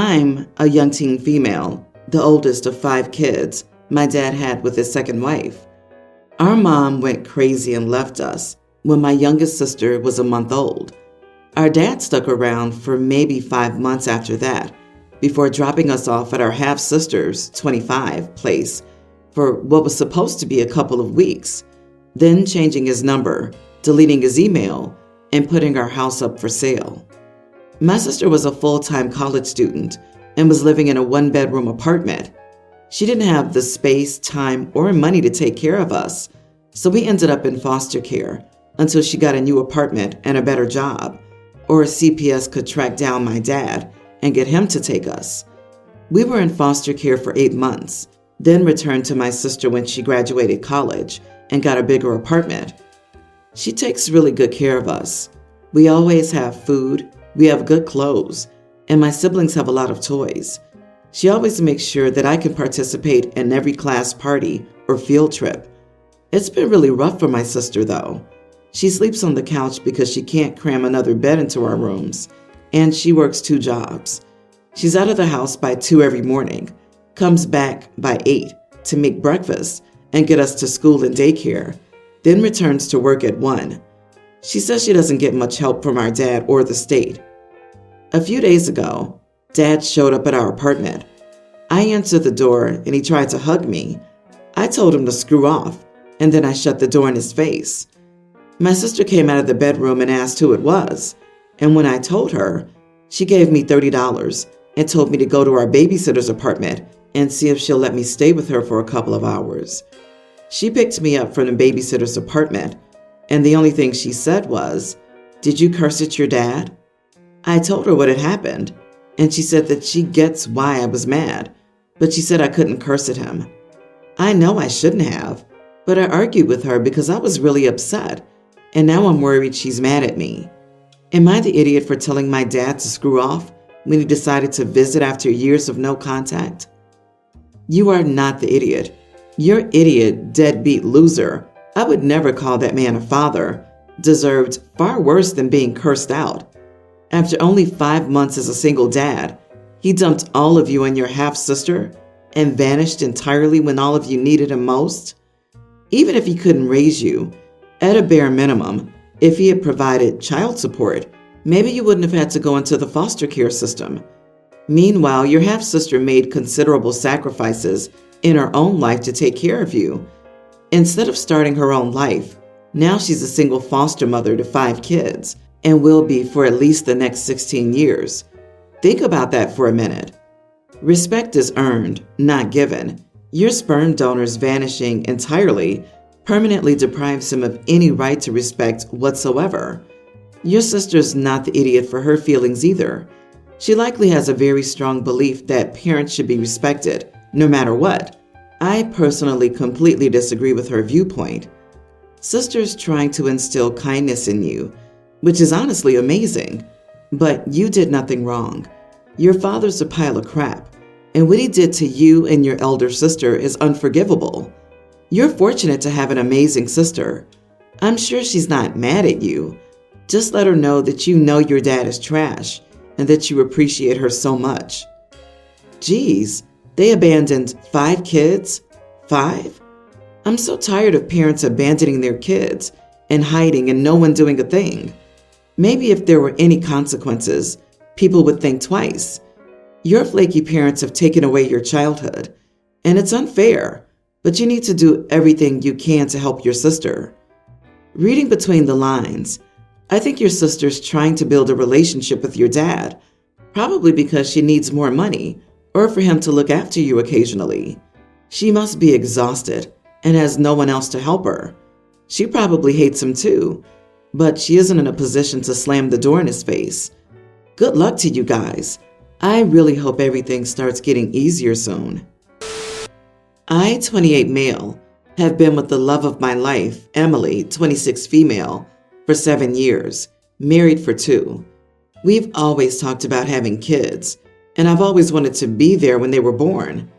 I'm a young teen female, the oldest of 5 kids my dad had with his second wife. Our mom went crazy and left us when my youngest sister was a month old. Our dad stuck around for maybe 5 months after that, before dropping us off at our half-sister's 25 place for what was supposed to be a couple of weeks, then changing his number, deleting his email, and putting our house up for sale. My sister was a full-time college student and was living in a 1-bedroom apartment. She didn't have the space, time, or money to take care of us, so we ended up in foster care until she got a new apartment and a better job, or CPS could track down my dad and get him to take us. We were in foster care for 8 months, then returned to my sister when she graduated college and got a bigger apartment. She takes really good care of us. We always have food, we have good clothes, and my siblings have a lot of toys. She always makes sure that I can participate in every class party or field trip. It's been really rough for my sister, though. She sleeps on the couch because she can't cram another bed into our rooms, and she works 2 jobs. She's out of the house by 2 every morning, comes back by 8 to make breakfast and get us to school and daycare, then returns to work at 1. She says she doesn't get much help from our dad or the state. A few days ago, Dad showed up at our apartment. I answered the door and he tried to hug me. I told him to screw off, and then I shut the door in his face. My sister came out of the bedroom and asked who it was, and when I told her, she gave me $30 and told me to go to our babysitter's apartment and see if she'll let me stay with her for a couple of hours. She picked me up from the babysitter's apartment, and the only thing she said was, "Did you curse at your dad?" I told her what had happened, and she said that she gets why I was mad, but she said I couldn't curse at him. I know I shouldn't have, but I argued with her because I was really upset, and now I'm worried she's mad at me. Am I the idiot for telling my dad to screw off when he decided to visit after years of no contact? You are not the idiot. Your idiot, deadbeat loser, I would never call that man a father, deserved far worse than being cursed out. After only 5 months as a single dad, he dumped all of you and your half-sister and vanished entirely when all of you needed him most? Even if he couldn't raise you, at a bare minimum, if he had provided child support, maybe you wouldn't have had to go into the foster care system. Meanwhile, your half-sister made considerable sacrifices in her own life to take care of you. Instead of starting her own life, now she's a single foster mother to 5 kids and will be for at least the next 16 years. Think about that for a minute. Respect is earned, not given. Your sperm donor's vanishing entirely permanently deprives him of any right to respect whatsoever. Your sister's not the idiot for her feelings either. She likely has a very strong belief that parents should be respected, no matter what. I personally completely disagree with her viewpoint. Sister's trying to instill kindness in you, which is honestly amazing. But you did nothing wrong. Your father's a pile of crap, and what he did to you and your elder sister is unforgivable. You're fortunate to have an amazing sister. I'm sure she's not mad at you. Just let her know that you know your dad is trash and that you appreciate her so much. Geez, they abandoned 5 kids? 5? I'm so tired of parents abandoning their kids and hiding and no one doing a thing. Maybe if there were any consequences, people would think twice. Your flaky parents have taken away your childhood, and it's unfair, but you need to do everything you can to help your sister. Reading between the lines, I think your sister's trying to build a relationship with your dad, probably because she needs more money or for him to look after you occasionally. She must be exhausted and has no one else to help her. She probably hates him too, but she isn't in a position to slam the door in his face. Good luck to you guys. I really hope everything starts getting easier soon. I, 28 male, have been with the love of my life, Emily, 26 female, for 7 years, married for 2. We've always talked about having kids, and I've always wanted to be there when they were born.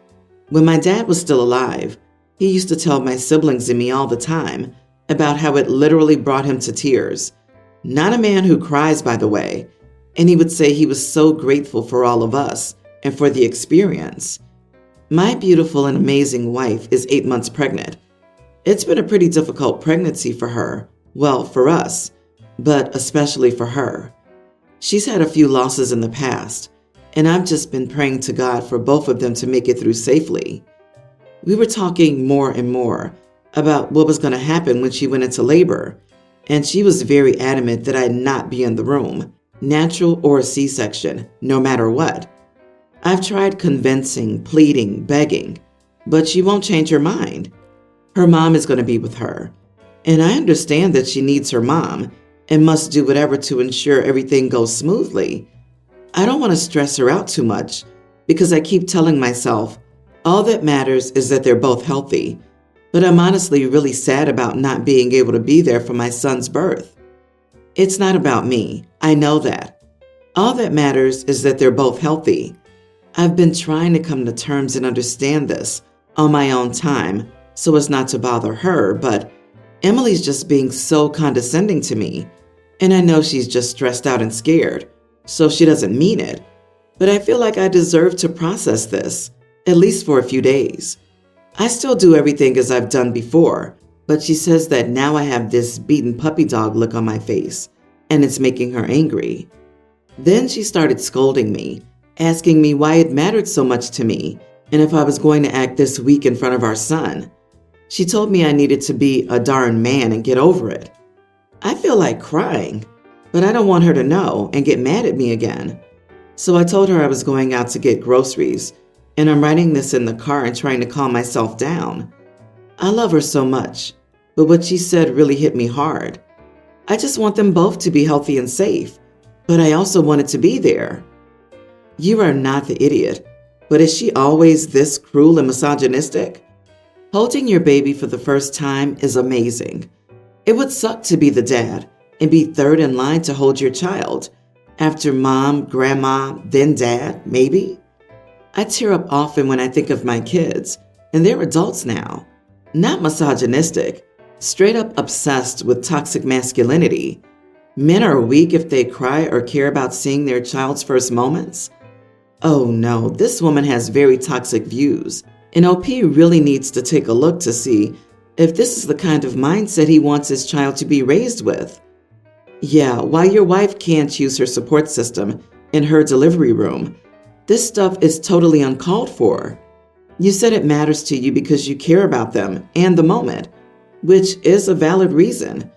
When my dad was still alive, he used to tell my siblings and me all the time about how it literally brought him to tears. Not a man who cries, by the way, and he would say he was so grateful for all of us and for the experience. My beautiful and amazing wife is 8 months pregnant. It's been a pretty difficult pregnancy for her, well, for us, but especially for her. She's had a few losses in the past, and I've just been praying to God for both of them to make it through safely. We were talking more and more about what was going to happen when she went into labor, and she was very adamant that I not be in the room, natural or C-section, no matter what. I've tried convincing, pleading, begging, but she won't change her mind. Her mom is going to be with her, and I understand that she needs her mom and must do whatever to ensure everything goes smoothly. I don't want to stress her out too much because I keep telling myself all that matters is that they're both healthy, but I'm honestly really sad about not being able to be there for my son's birth. It's not about me, I know that. All that matters is that they're both healthy. I've been trying to come to terms and understand this on my own time so as not to bother her, but Emily's just being so condescending to me, and I know she's just stressed out and scared, so she doesn't mean it, but I feel like I deserve to process this, at least for a few days. I still do everything as I've done before, but she says that now I have this beaten puppy dog look on my face, and it's making her angry. Then she started scolding me, asking me why it mattered so much to me, and if I was going to act this weak in front of our son. She told me I needed to be a darn man and get over it. I feel like crying, but I don't want her to know and get mad at me again. So I told her I was going out to get groceries, and I'm writing this in the car and trying to calm myself down. I love her so much, but what she said really hit me hard. I just want them both to be healthy and safe, but I also wanted to be there. You are not the idiot, but is she always this cruel and misogynistic? Holding your baby for the first time is amazing. It would suck to be the dad and be third in line to hold your child, after mom, grandma, then dad, maybe? I tear up often when I think of my kids, and they're adults now. Not misogynistic, straight up obsessed with toxic masculinity. Men are weak if they cry or care about seeing their child's first moments. Oh no, this woman has very toxic views, and OP really needs to take a look to see if this is the kind of mindset he wants his child to be raised with. Yeah, while your wife can't use her support system in her delivery room, this stuff is totally uncalled for. You said it matters to you because you care about them and the moment, which is a valid reason.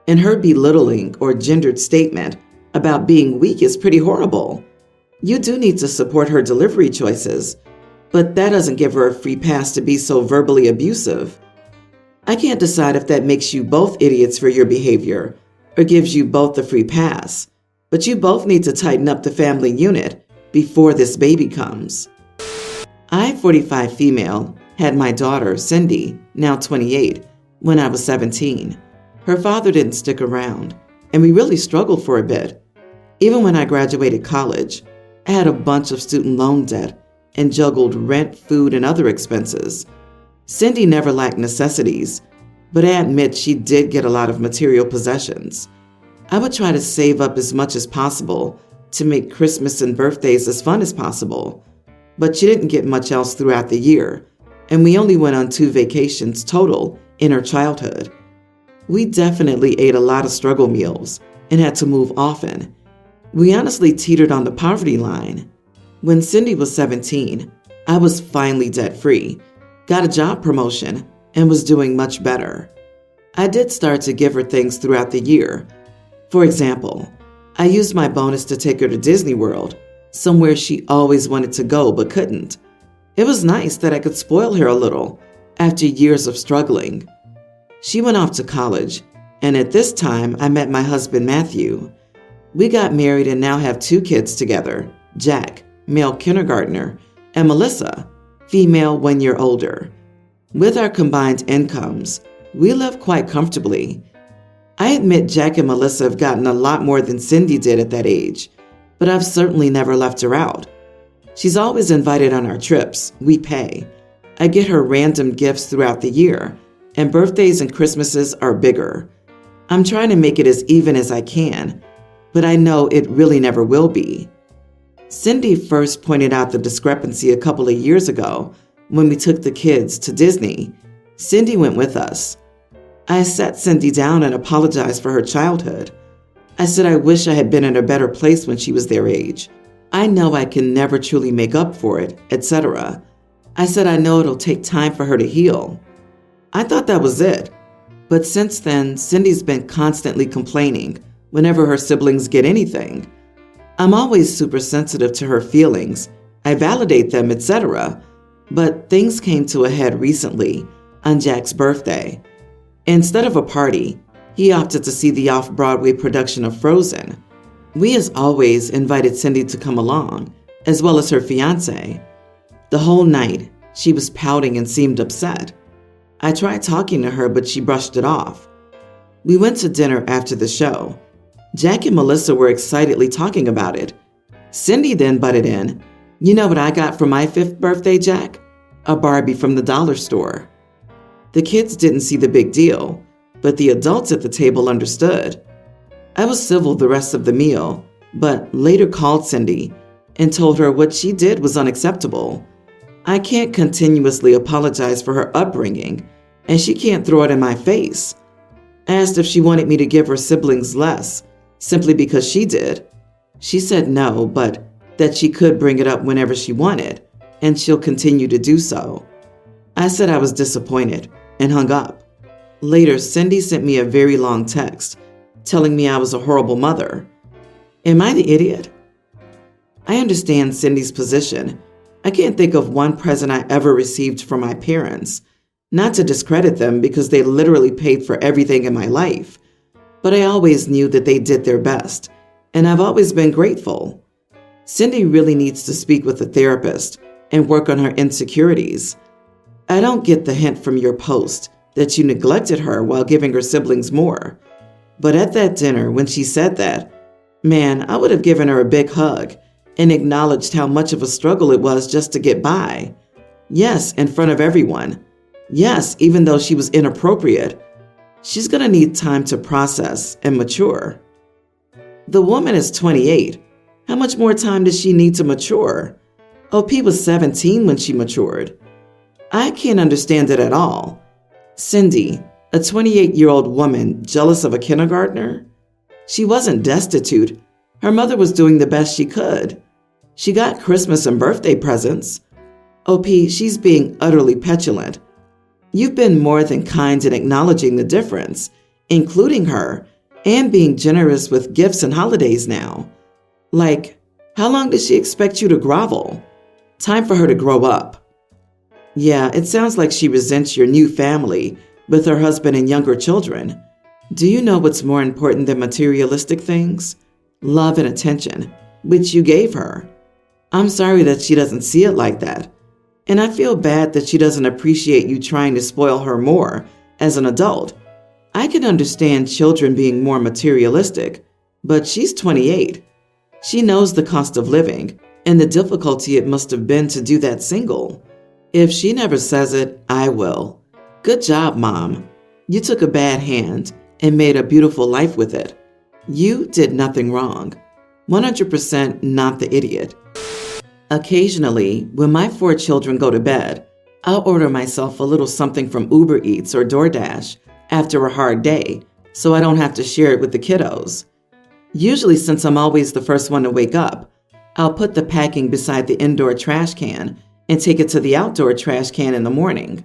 And her belittling or gendered statement about being weak is pretty horrible. You do need to support her delivery choices, but that doesn't give her a free pass to be so verbally abusive. I can't decide if that makes you both idiots for your behavior or gives you both the free pass, but you both need to tighten up the family unit before this baby comes. I, 45 female, had my daughter, Cindy, now 28, when I was 17. Her father didn't stick around, and we really struggled for a bit. Even when I graduated college, I had a bunch of student loan debt and juggled rent, food, and other expenses. Cindy never lacked necessities, but I admit she did get a lot of material possessions. I would try to save up as much as possible to make Christmas and birthdays as fun as possible, but she didn't get much else throughout the year, and we only went on 2 vacations total in her childhood. We definitely ate a lot of struggle meals and had to move often. We honestly teetered on the poverty line. When Cindy was 17, I was finally debt-free, got a job promotion, and was doing much better. I did start to give her things throughout the year. For example, I used my bonus to take her to Disney World, somewhere she always wanted to go but couldn't. It was nice that I could spoil her a little after years of struggling. She went off to college, and at this time I met my husband Matthew. We got married and now have 2 kids together, Jack, male kindergartner, and Melissa, female 1 year older. With our combined incomes, we live quite comfortably. I admit Jack and Melissa have gotten a lot more than Cindy did at that age, but I've certainly never left her out. She's always invited on our trips. We pay. I get her random gifts throughout the year, and birthdays and Christmases are bigger. I'm trying to make it as even as I can, but I know it really never will be. Cindy first pointed out the discrepancy a couple of years ago when we took the kids to Disney. Cindy went with us. I sat Cindy down and apologized for her childhood. I said I wish I had been in a better place when she was their age. I know I can never truly make up for it, etc. I said I know it'll take time for her to heal. I thought that was it. But since then, Cindy's been constantly complaining whenever her siblings get anything. I'm always super sensitive to her feelings. I validate them, etc. But things came to a head recently on Jack's birthday. Instead of a party, he opted to see the off-Broadway production of Frozen. We, as always, invited Cindy to come along, as well as her fiancé. The whole night, she was pouting and seemed upset. I tried talking to her, but she brushed it off. We went to dinner after the show. Jack and Melissa were excitedly talking about it. Cindy then butted in. "You know what I got for my 5th birthday, Jack? A Barbie from the dollar store." The kids didn't see the big deal, but the adults at the table understood. I was civil the rest of the meal, but later called Cindy and told her what she did was unacceptable. I can't continuously apologize for her upbringing, and she can't throw it in my face. I asked if she wanted me to give her siblings less, simply because she did. She said no, but that she could bring it up whenever she wanted, and she'll continue to do so. I said I was disappointed and hung up. Later, Cindy sent me a very long text telling me I was a horrible mother. Am I the idiot? I understand Cindy's position. I can't think of one present I ever received from my parents. Not to discredit them because they literally paid for everything in my life. But I always knew that they did their best, and I've always been grateful. Cindy really needs to speak with a therapist and work on her insecurities. I don't get the hint from your post that you neglected her while giving her siblings more. But at that dinner, when she said that, man, I would have given her a big hug and acknowledged how much of a struggle it was just to get by. Yes, in front of everyone. Yes, even though she was inappropriate. She's going to need time to process and mature. The woman is 28. How much more time does she need to mature? OP was 17 when she matured. I can't understand it at all. Cindy, a 28-year-old woman jealous of a kindergartner? She wasn't destitute. Her mother was doing the best she could. She got Christmas and birthday presents. OP, she's being utterly petulant. You've been more than kind in acknowledging the difference, including her, and being generous with gifts and holidays now. Like, how long does she expect you to grovel? Time for her to grow up. Yeah, it sounds like she resents your new family with her husband and younger children. Do you know what's more important than materialistic things? Love and attention, which you gave her. I'm sorry that she doesn't see it like that. And I feel bad that she doesn't appreciate you trying to spoil her more as an adult. I can understand children being more materialistic, but she's 28. She knows the cost of living and the difficulty it must have been to do that single. If she never says it, I will. Good job, Mom. You took a bad hand and made a beautiful life with it. You did nothing wrong. 100% not the idiot. Occasionally, when my 4 children go to bed, I'll order myself a little something from Uber Eats or DoorDash after a hard day, so I don't have to share it with the kiddos. Usually, since I'm always the first one to wake up, I'll put the packing beside the indoor trash can and take it to the outdoor trash can in the morning.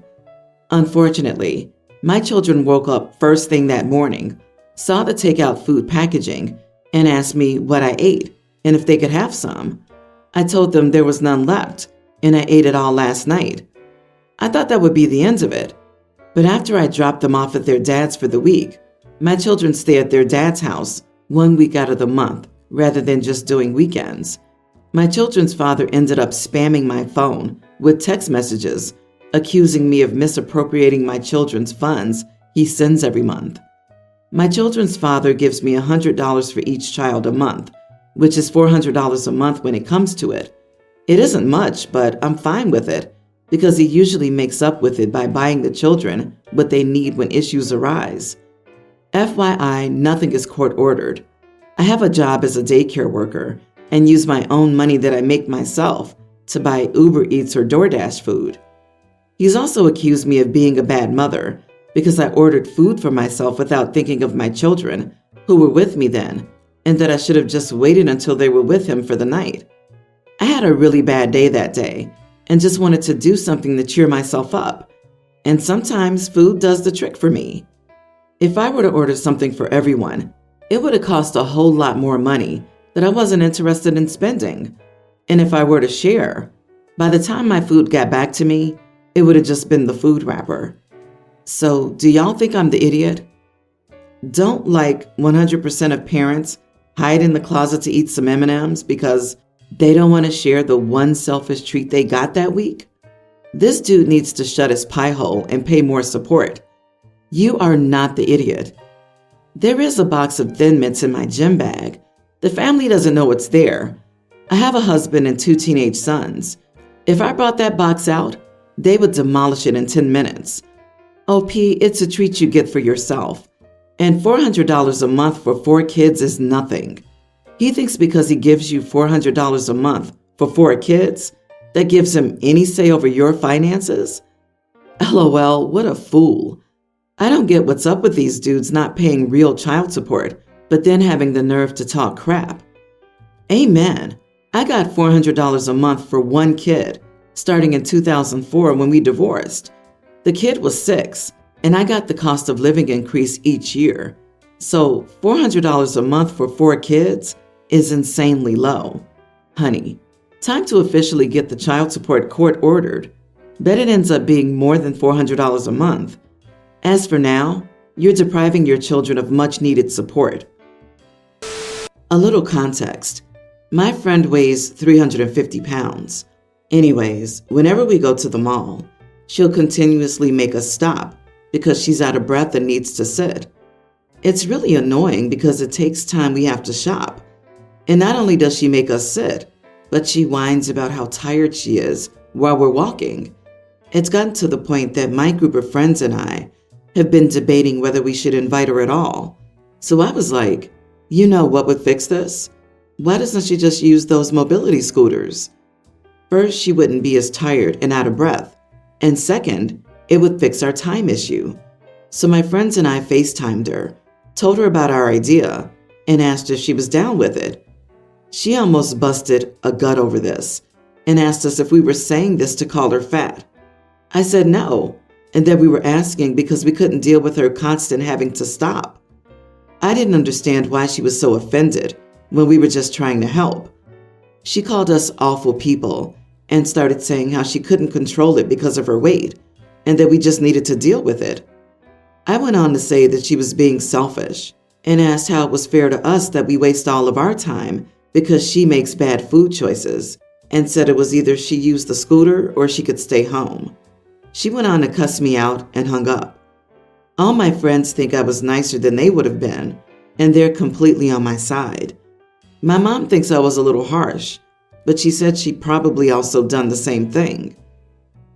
Unfortunately, my children woke up first thing that morning, saw the takeout food packaging, and asked me what I ate and if they could have some. I told them there was none left, and I ate it all last night. I thought that would be the end of it. But after I dropped them off at their dad's for the week, my children stay at their dad's house 1 week out of the month rather than just doing weekends. My children's father ended up spamming my phone with text messages, accusing me of misappropriating my children's funds he sends every month. My children's father gives me $100 for each child a month, which is $400 a month when it comes to it. It isn't much, but I'm fine with it because he usually makes up with it by buying the children what they need when issues arise. FYI, nothing is court-ordered. I have a job as a daycare worker, and use my own money that I make myself to buy Uber Eats or DoorDash food. He's also accused me of being a bad mother because I ordered food for myself without thinking of my children who were with me then, and that I should have just waited until they were with him for the night. I had a really bad day that day and just wanted to do something to cheer myself up, and sometimes food does the trick for me. If I were to order something for everyone, it would have cost a whole lot more money that I wasn't interested in spending. And if I were to share, by the time my food got back to me, it would have just been the food wrapper. So, do y'all think I'm the idiot? Don't 100% of parents hide in the closet to eat some M&Ms because they don't want to share the one selfish treat they got that week? This dude needs to shut his pie hole and pay more support. You are not the idiot. There is a box of Thin Mints in my gym bag. The family doesn't know it's there. I have a husband and 2 teenage sons. If I brought that box out, they would demolish it in 10 minutes. OP, it's a treat you get for yourself. And $400 a month for 4 kids is nothing. He thinks because he gives you $400 a month for 4 kids, that gives him any say over your finances? LOL, what a fool. I don't get what's up with these dudes not paying real child support, but then having the nerve to talk crap. Amen. I got $400 a month for 1 kid, starting in 2004 when we divorced. The kid was 6, and I got the cost of living increase each year. So $400 a month for 4 kids is insanely low. Honey, time to officially get the child support court ordered. Bet it ends up being more than $400 a month. As for now, you're depriving your children of much needed support. A little context. My friend weighs 350 pounds. Anyways, whenever we go to the mall, she'll continuously make us stop because she's out of breath and needs to sit. It's really annoying because it takes time we have to shop. And not only does she make us sit, but she whines about how tired she is while we're walking. It's gotten to the point that my group of friends and I have been debating whether we should invite her at all. So I was like, you know what would fix this? Why doesn't she just use those mobility scooters? First, she wouldn't be as tired and out of breath. And second, it would fix our time issue. So my friends and I FaceTimed her, told her about our idea, and asked if she was down with it. She almost busted a gut over this and asked us if we were saying this to call her fat. I said no, and that we were asking because we couldn't deal with her constant having to stop. I didn't understand why she was so offended when we were just trying to help. She called us awful people and started saying how she couldn't control it because of her weight and that we just needed to deal with it. I went on to say that she was being selfish and asked how it was fair to us that we waste all of our time because she makes bad food choices, and said it was either she used the scooter or she could stay home. She went on to cuss me out and hung up. All my friends think I was nicer than they would have been, and they're completely on my side. My mom thinks I was a little harsh, but she said she'd probably also done the same thing.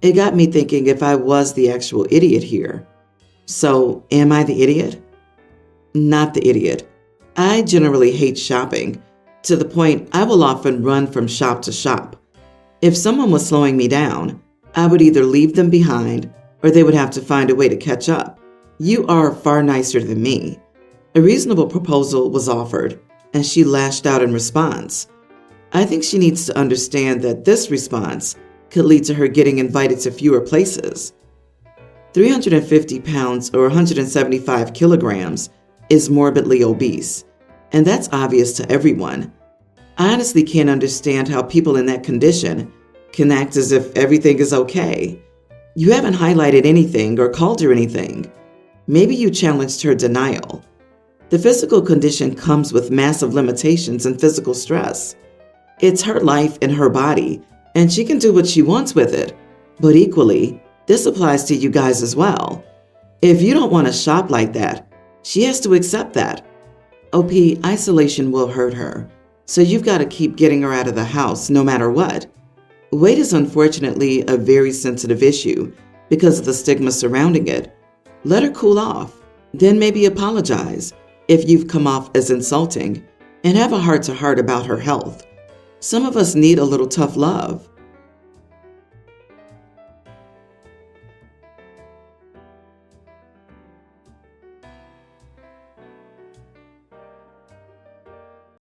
It got me thinking if I was the actual idiot here. So, am I the idiot? Not the idiot. I generally hate shopping, to the point I will often run from shop to shop. If someone was slowing me down, I would either leave them behind or they would have to find a way to catch up. You are far nicer than me. A reasonable proposal was offered, and she lashed out in response. I think she needs to understand that this response could lead to her getting invited to fewer places. 350 pounds or 175 kilograms is morbidly obese, and that's obvious to everyone. I honestly can't understand how people in that condition can act as if everything is okay. You haven't highlighted anything or called her anything. Maybe you challenged her denial. The physical condition comes with massive limitations and physical stress. It's her life and her body, and she can do what she wants with it. But equally, this applies to you guys as well. If you don't want to shop like that, she has to accept that. OP, isolation will hurt her, so you've got to keep getting her out of the house no matter what. Weight is unfortunately a very sensitive issue because of the stigma surrounding it. Let her cool off, then maybe apologize if you've come off as insulting, and have a heart-to-heart about her health. Some of us need a little tough love.